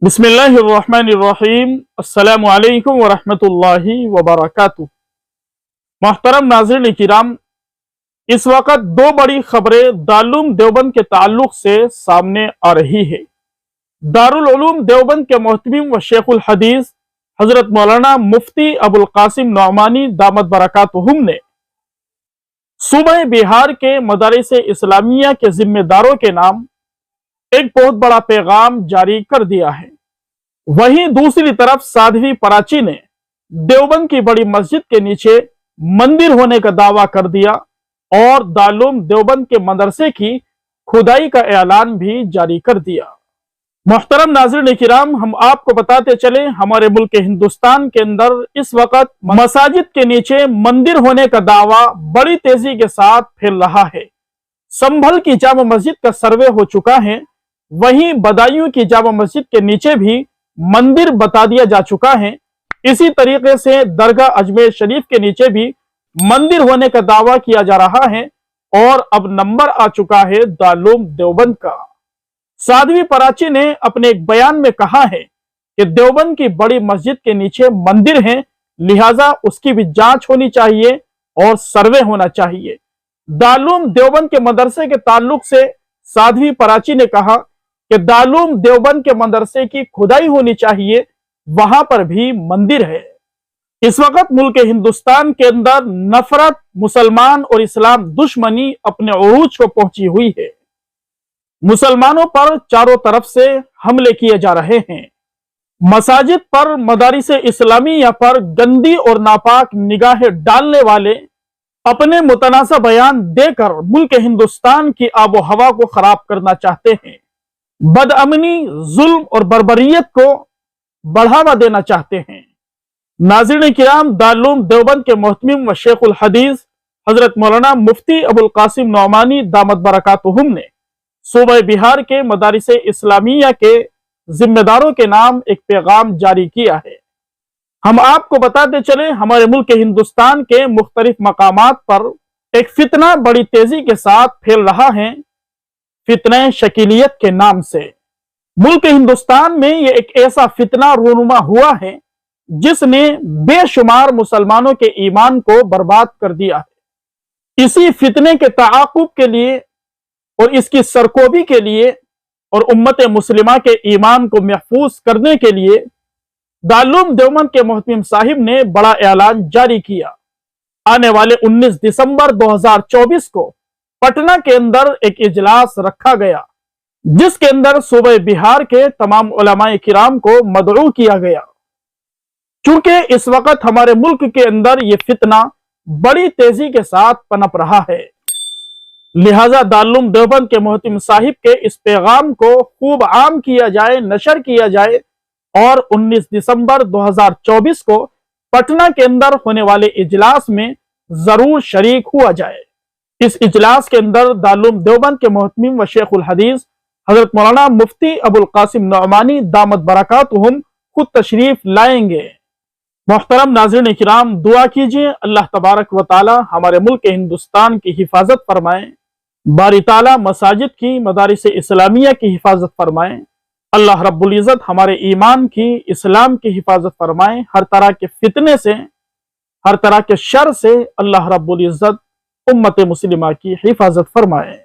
बिस्मिल्लाहिर्रहमानिर्रहीम। अस्सलामु अलैकुम वरहमतुल्लाहि वबरकातुह। मोहतरम नाज़रीन किराम, इस वक्त दो बड़ी खबरें दारुल उलूम देवबंद के ताल्लुक से सामने आ रही है। दारुल उलूम देवबंद के मोहतमिम व शेखुल हदीस हजरत मौलाना मुफ्ती अबुल कासिम नौमानी दामत बरकातुहुम ने सूबे बिहार के मदारिस इस्लामिया के जिम्मेदारों के नाम एक बहुत बड़ा पैगाम जारी कर दिया है। वहीं दूसरी तरफ साध्वी प्राची ने देवबंद की बड़ी मस्जिद के नीचे मंदिर होने का दावा कर दिया और दारुल उलूम देवबंद के मदरसे की खुदाई का ऐलान भी जारी कर दिया। मोहतरम नाज़रीन किराम, हम आपको बताते चले, हमारे मुल्क हिंदुस्तान के अंदर इस वक्त मसाजिद के नीचे मंदिर होने का दावा बड़ी तेजी के साथ फैल रहा है। संभल की जामा मस्जिद का सर्वे हो चुका है, वहीं बदायूं की जामा मस्जिद के नीचे भी मंदिर बता दिया जा चुका है। इसी तरीके से दरगाह अजमेर शरीफ के नीचे भी मंदिर होने का दावा किया जा रहा है और अब नंबर आ चुका है दारुल उलूम देवबंद का। साध्वी प्राची ने अपने एक बयान में कहा है कि देवबंद की बड़ी मस्जिद के नीचे मंदिर है, लिहाजा उसकी भी जांच होनी चाहिए और सर्वे होना चाहिए। दारुल उलूम देवबंद के मदरसे के ताल्लुक से साध्वी प्राची ने कहा कि दारुल उलूम देवबंद के मदरसे की खुदाई होनी चाहिए, वहां पर भी मंदिर है। इस वक्त मुल्क हिंदुस्तान के अंदर नफरत, मुसलमान और इस्लाम दुश्मनी अपने उरूज को पहुंची हुई है। मुसलमानों पर चारों तरफ से हमले किए जा रहे हैं। मसाजिद पर, मदारिस इस्लामिया पर गंदी और नापाक निगाहें डालने वाले अपने मुतनासा बयान देकर मुल्क हिंदुस्तान की आबो हवा को खराब करना चाहते हैं। बदअमनी, जुल्म और बर्बरियत को बढ़ावा देना चाहते हैं। नाज़रीन किराम, दारुल उलूम देवबंद के मोहतमिम व शेखुल हदीस हजरत मौलाना मुफ्ती अबुल कासिम नौमानी दामत बरकातुहुम ने सूबे बिहार के मदारिस इस्लामिया के जिम्मेदारों के नाम एक पैगाम जारी किया है। हम आपको बताते चले, हमारे मुल्क हिंदुस्तान के मुख्तलिफ मकामात पर एक फितना बड़ी तेजी के साथ फैल रहा है, फितने शकीलियत के नाम से। मुल्क हिंदुस्तान में ये एक ऐसा फितना रूनुमा हुआ है जिसने बेशुमार मुसलमानों के ईमान को बर्बाद कर दिया है। इसी फितने के ताक़ुब के लिए और इसकी सरकोबी के लिए और उम्मत मुस्लिमा के ईमान को महफूज करने के लिए दारुल उलूम देवबंद के मोहतमिम साहिब ने बड़ा ऐलान जारी किया। आने वाले 19 दिसंबर 2024 को पटना के अंदर एक इजलास रखा गया, जिसके अंदर सूबे बिहार के तमाम उलमाए किराम को मदऊ किया गया। चूंकि इस वक्त हमारे मुल्क के अंदर ये फितना बड़ी तेजी के साथ पनप रहा है, लिहाजा दारुल उलूम देवबंद के मोहतमिम साहिब के इस पैगाम को खूब आम किया जाए, नशर किया जाए और 19 दिसंबर 2024 को पटना के अंदर होने वाले इजलास में जरूर शरीक हुआ जाए। इस इजलास के अंदर दारुल उलूम देवबंद के मोहतमिम व शेखुल हदीस हजरत मौलाना मुफ्ती अबुल कासिम नौमानी दामत बरकातुहुम खुद तशरीफ लाएंगे। मोहतरम नाज़रीन किराम, दुआ कीजिए अल्लाह तबारक व ताला हमारे मुल्क हिंदुस्तान की हिफाजत फरमाए, बारी ताला मसाजिद की, मदारिस इस्लामिया की हिफाजत फरमाए। अल्लाह रब्बुल इज़्ज़त हमारे ईमान की, इस्लाम की हिफाजत फरमाए। हर तरह के फितने से, हर तरह के शर से अल्लाह रब्बुल इज़्ज़त उम्मत मुस्लिमा की हिफाजत फरमाए।